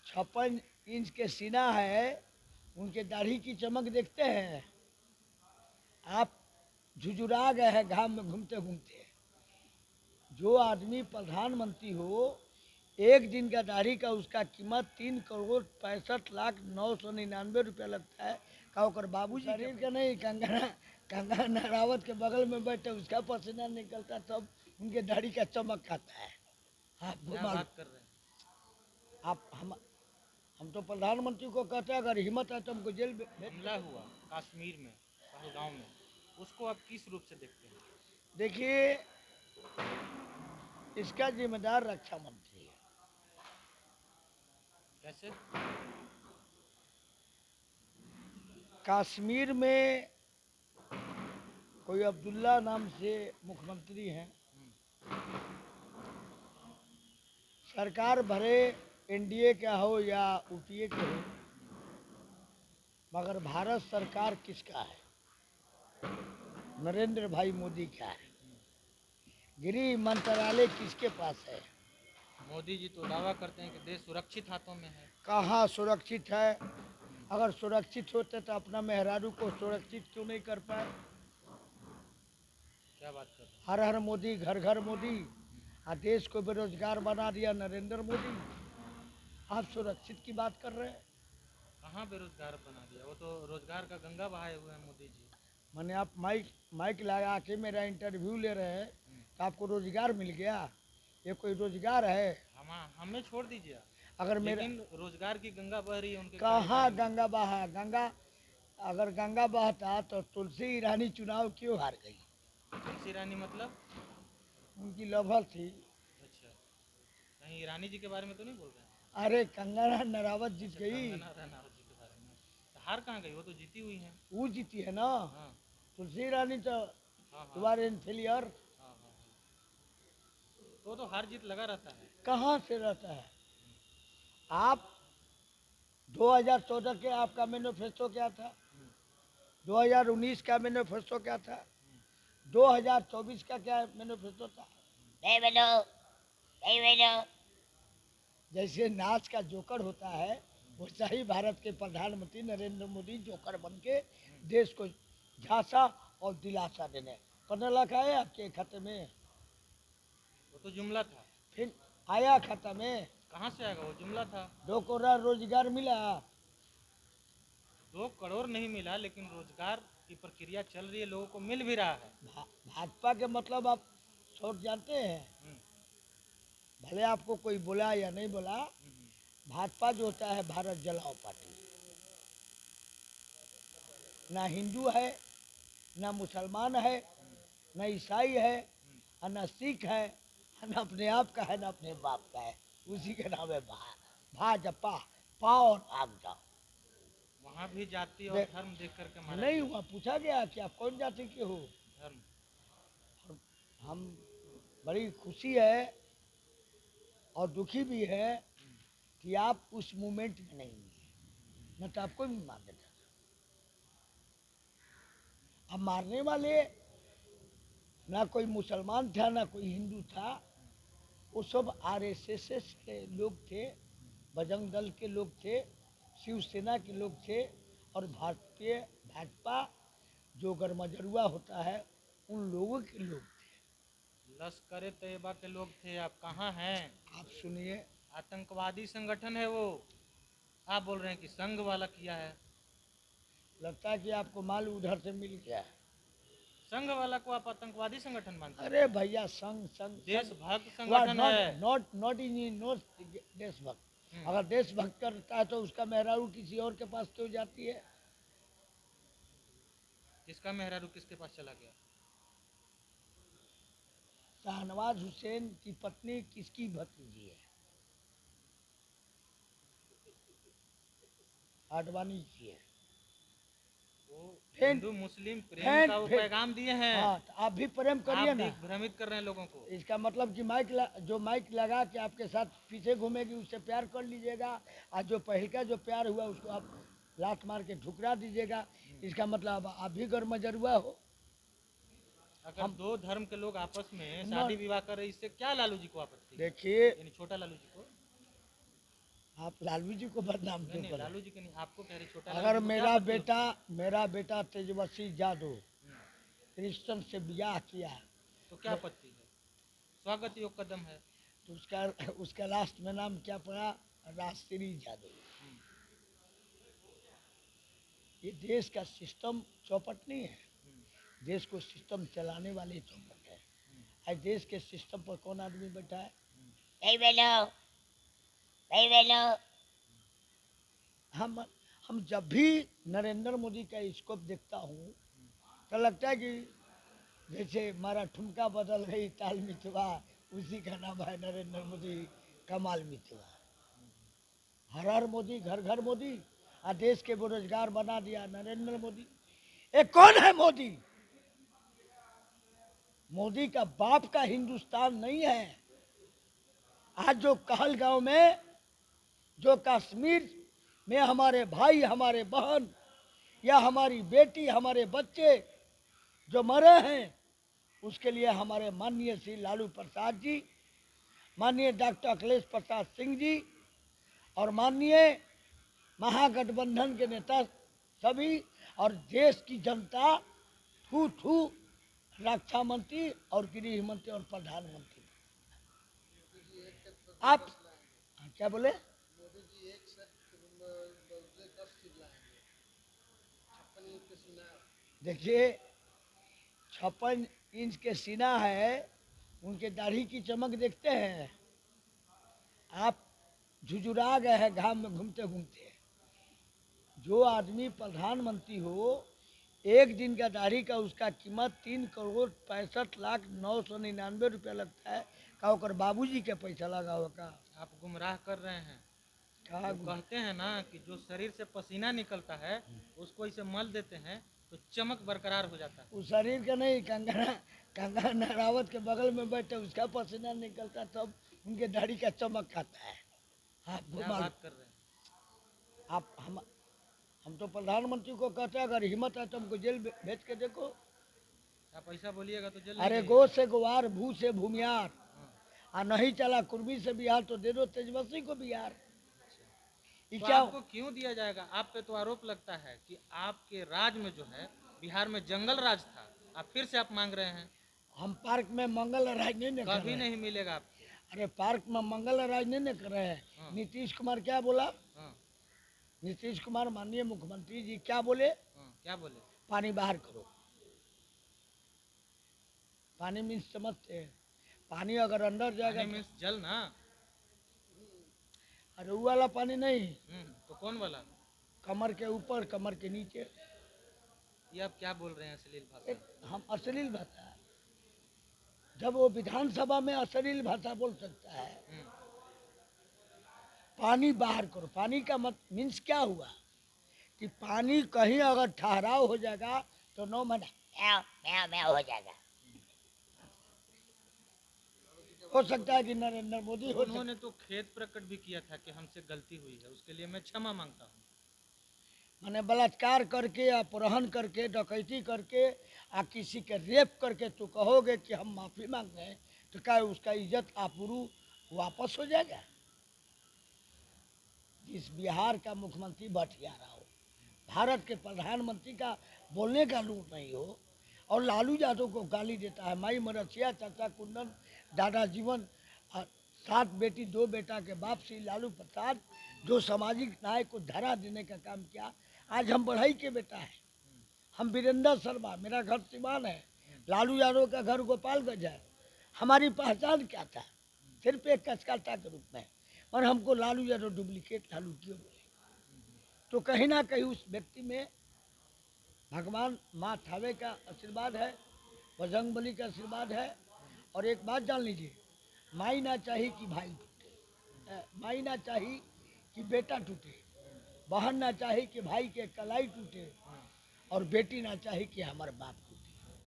56 inch के सीना है, उनके दाढ़ी की चमक देखते हैं आप? झुझुरा गए हैं घाम में घूमते घूमते। जो आदमी प्रधानमंत्री हो, एक दिन का दाढ़ी का उसका कीमत 3,65,09,99 रुपया लगता है। का ओकर बाबू शरीर का नहीं, कंगना रावत के बगल में बैठे उसका पसीना निकलता तब उनके दाढ़ी का चमक आता है। आपको क्या मालूम? बात कर रहे हैं? आप हम तो प्रधानमंत्री को कहते हैं अगर हिम्मत है तो हमको जेल में हमला हुआ कश्मीर में, पहलगांव में, उसको आप किस रूप से देखते हैं? देखिए, इसका जिम्मेदार रक्षा मंत्री है। कैसे? कश्मीर में कोई अब्दुल्ला नाम से मुख्यमंत्री हैं। सरकार भरे एनडीए का हो या यूपीए के हो, मगर भारत सरकार किसका है? नरेंद्र भाई मोदी का है। गृह मंत्रालय किसके पास है? मोदी जी तो दावा करते हैं कि देश सुरक्षित हाथों में है। कहाँ सुरक्षित है? अगर सुरक्षित होते तो अपना मेहरारू को सुरक्षित क्यों नहीं कर पाए? क्या बात कर रहे हैं? हर हर मोदी, घर घर मोदी, और देश को बेरोजगार बना दिया नरेंद्र मोदी। आप सुरक्षित की बात कर रहे हैं? कहाँ बेरोजगार बना दिया? वो तो रोजगार का गंगा बहाए हुए हैं मोदी जी। मैंने आप माइक माइक लगा के मेरा इंटरव्यू ले रहे हैं तो आपको रोजगार मिल गया? ये कोई रोजगार है? हमें छोड़ दीजिए, अगर मेरा लेकिन रोजगार की गंगा बह रही है उनके कहाँ कार्यकाल में। गंगा बहा? गंगा अगर गंगा बहता तो तुलसी ईरानी चुनाव क्यों हार गई? तुलसी रानी मतलब? उनकी लवर थी। अच्छा, कहीं ईरानी जी के बारे में तो नहीं बोल रहे हैं? अरे कंगना रनावत जीत अच्छा, गई। कंगना रनावत जी के बारे में। तो हार कहाँ गई? वो तो जीती हुई हैं। वो जीती है ना। हाँ तुलसी ईरानी तो हाँ हाँ तुम्हारे फेलियर। हाँ हाँ हाँ। तो वो तो हार जीत लगा रहता है। कहाँ से रहता है? आप 2014 के आपका मैनिफेस्टो क्या था? 2019 का मैनिफेस्टो क्या था? 2024 का क्या मैनिफेस्टो था? नहीं बोलो, नहीं बोलो। जैसे नाच का जोकर होता है, वैसा ही भारत के प्रधानमंत्री नरेंद्र मोदी जोकर बन के देश को झांसा और दिलासा देने। 15 लाख आए आपके खाते में? वो तो जुमला था। फिर आया खाता में? कहाँ से आएगा? वो जुमला था। 2 करोड़ रोजगार मिला। 2 करोड़ नहीं मिला, लेकिन रोजगार की प्रक्रिया चल रही है, लोगों को मिल भी रहा है। भाजपा के मतलब आप शोर जानते हैं? हम्म, भले आपको कोई बोला या नहीं बोला, भाजपा जो होता है भारत जलाओ पार्टी। ना हिंदू है, ना मुसलमान है, ना ईसाई है, और ना सिख है, ना अपने आप का है, ना अपने बाप का है। उसी के नाम है भाजपा। पाओ और भाग जाओ। वहाँ भी जाति और धर्म देख करके मारा नहीं गया। हुआ, पूछा गया कि आप कौन जाति के हो? धर्म। और हम बड़ी खुशी है और दुखी भी है कि आप उस मूवमेंट में नहीं मिले, न तो आपको भी मार देता था। अब मारने वाले ना कोई मुसलमान था ना कोई हिंदू था, वो सब आरएसएस के लोग थे, बजरंग दल के लोग थे, शिवसेना के लोग थे, और भारतीय भाजपा जो गरमजरुआ होता है उन लोगों के लोग थे। लश्कर तैयबा के लोग थे। आप कहाँ हैं? आप सुनिए, आतंकवादी संगठन है वो। आप बोल रहे हैं कि संघ वाला किया है। लगता है कि आपको माल उधर से मिल गया है। संघ वाला को आप आतंकवादी संगठन मानते हैं? अरे भैया, संघ संघ देशभक्त संगठन है। नॉट इन नो देशभक्त। अगर देशभक्त करता है तो उसका मेहरारू किसी और के पास क्यों जाती है? किसका मेहरारू किसके पास चला गया? शाहनवाज हुसैन की पत्नी किसकी भतीजी है? आडवाणी की है। वो फिर हिंदू मुस्लिम प्रेम का वो पैगाम दिए हैं। हाँ, तो आप भी प्रेम करिए आप भी ना। भ्रमित कर रहे हैं लोगों को। इसका मतलब कि जो माइक लगा के आपके साथ पीछे घूमेगी उससे प्यार कर लीजिएगा, और जो पहल का जो प्यार हुआ उसको आप लात मार के ठुकरा दीजिएगा। इसका मतलब आप भी गरमजरुआ हो। अगर दो धर्म के लोग आपस में शादी विवाह कर रहे, इससे क्या लालू जी को आपत्ति? देखिए, यानी छोटा लालू जी को। आप लालू जी को बदनाम नहीं क्यों नहीं, कर रहे लालू जी के नहीं, आपको कह रही छोटा हैं? लालू अगर जी को क्या मेरा आपत्ति होती मेरा बेटा तेजस्वी यादव हम्म, क्रिश्चियन से ब्याह किया तो क्या आपत्ति है? स्वागत योग कदम है। तो उसका लास्ट में नाम क्या पड़ा? राष्ट्रीय यादव। हम्म, ये देश का सिस्टम चौपट नहीं है, हम्म, देश को सिस्टम चलाने वाले चौपट है। आज देश के सिस्टम पर कौन आदमी बैठा है? नहीं बेलो, नहीं बेलो। हम जब भी नरेंद्र मोदी का स्कोप देखता हूँ तो लगता है कि जैसे हमारा ठुमका बदल गई ताल मितवा, उसी का नाम है नरेंद्र मोदी कमाल मितवा। हर हर मोदी, घर घर मोदी, और देश के बेरोजगार बना दिया नरेंद्र मोदी। ये कौन है मोदी? मोदी का बाप का हिंदुस्तान नहीं है। आज जो कहलगांव में, जो कश्मीर में हमारे भाई, हमारे बहन या हमारी बेटी, हमारे बच्चे जो मरे हैं, उसके लिए हमारे माननीय श्री लालू प्रसाद जी, माननीय डॉक्टर अखिलेश प्रसाद सिंह जी और माननीय महागठबंधन के नेता सभी और देश की जनता थू थू रक्षा मंत्री और गृह मंत्री और प्रधानमंत्री। आप क्या बोले? देखिए 56 इंच के सीना है, उनके दाढ़ी की चमक देखते हैं आप? झुझुरा गए हैं घाम में घूमते घूमते। जो आदमी प्रधानमंत्री हो, एक दिन का दाढ़ी का उसका कीमत 3,65,0999 रुपया लगता है। का ओकर बाबूजी के पैसा लगा होगा? आप गुमराह कर रहे हैं। कहा वो कहते हैं ना कि जो शरीर से पसीना निकलता है उसको इसे मल देते हैं तो चमक बरकरार हो जाता है। उस शरीर का नहीं, कंगना रावत के बगल में बैठे उसका पसीना निकलता तब उनके दाढ़ी का चमक आता है। आपको क्या मालूम? बात कर रहे हैं? आप हम तो प्रधानमंत्री को कहते हैं अगर हिम्मत है तो हमको जेल भेज के देखो। आप ऐसा बोलिएगा तो जेल अरे नहीं गो से गुवार, भू से भूमियार, हाँ, और नहीं चला कुर्मी से बिहार तो दे दो तेजस्वी को बिहार। ये तो क्या? आपको क्यों दिया जाएगा? आप पे तो आरोप लगता है कि आपके राज में जो है बिहार में जंगल राज था, आप फिर से आप मांग रहे हैं। हम पार्क में मंगल राज नहीं न कर कभी रहे हैं। नहीं मिलेगा आपको। अरे पार्क में मंगल राज नहीं न कर रहे हैं। हाँ। नीतीश कुमार क्या बोला? हाँ, नीतीश कुमार माननीय मुख्यमंत्री जी क्या बोले? हाँ, क्या बोले? पानी बाहर करो। पानी मीन्स समझते हैं, पानी अगर अंदर जाएगा पानी मीन्स जल ना। अरे वो वाला पानी नहीं, तो कौन वाला? कमर के ऊपर कमर के नीचे। ये आप क्या बोल रहे हैं अश्लील भाषा? हम अश्लील भाषा, जब वो विधानसभा में अश्लील भाषा बोल सकता है। हम्म, पानी बाहर करो, पानी का मत मीन्स क्या हुआ कि पानी कहीं अगर ठहराव हो जाएगा तो 9 महीना म्याऊ म्याऊ म्याऊ हो जाएगा। हो सकता है कि नरेंद्र मोदी हो सकता उन्होंने तो खेद प्रकट भी किया था कि हमसे गलती हुई है, उसके लिए मैं क्षमा मांगता हूँ। मैंने बलात्कार करके, अपहरण करके, डकैती करके आ किसी के रेप करके तो कहोगे कि हम माफी मांग रहे हैं, तो क्या उसका इज्जत आबरू वापस हो जाएगा? जिस बिहार का मुख्यमंत्री भटियारा हो, भारत के प्रधानमंत्री का बोलने का लूट नहीं हो, और लालू यादव को गाली देता है, माई मरसिया, चाचा कुंदन, दादा जीवन, 7 बेटी 2 बेटा के बाप श्री लालू प्रसाद, जो सामाजिक न्याय को धरा देने का काम किया। आज हम बढ़ई के बेटा है, हम वीरेंद्र शर्मा, मेरा घर सिवान है, लालू यादव का घर गोपालगंज है। हमारी पहचान क्या था? सिर्फ एक कचकाटा के रूप में, और हमको लालू यादव डुप्लीकेट लालू क्यों बोले? तो कहीं ना कहीं उस व्यक्ति में भगवान माँ थावे का आशीर्वाद है, बजरंग बली का आशीर्वाद है। और एक बात जान लीजिए, माई ना चाहिए कि भाई टूटे, माई ना चाहिए कि बेटा टूटे, बहन ना चाहिए कि भाई के कलाई टूटे, और बेटी ना चाहिए कि हमारे बाप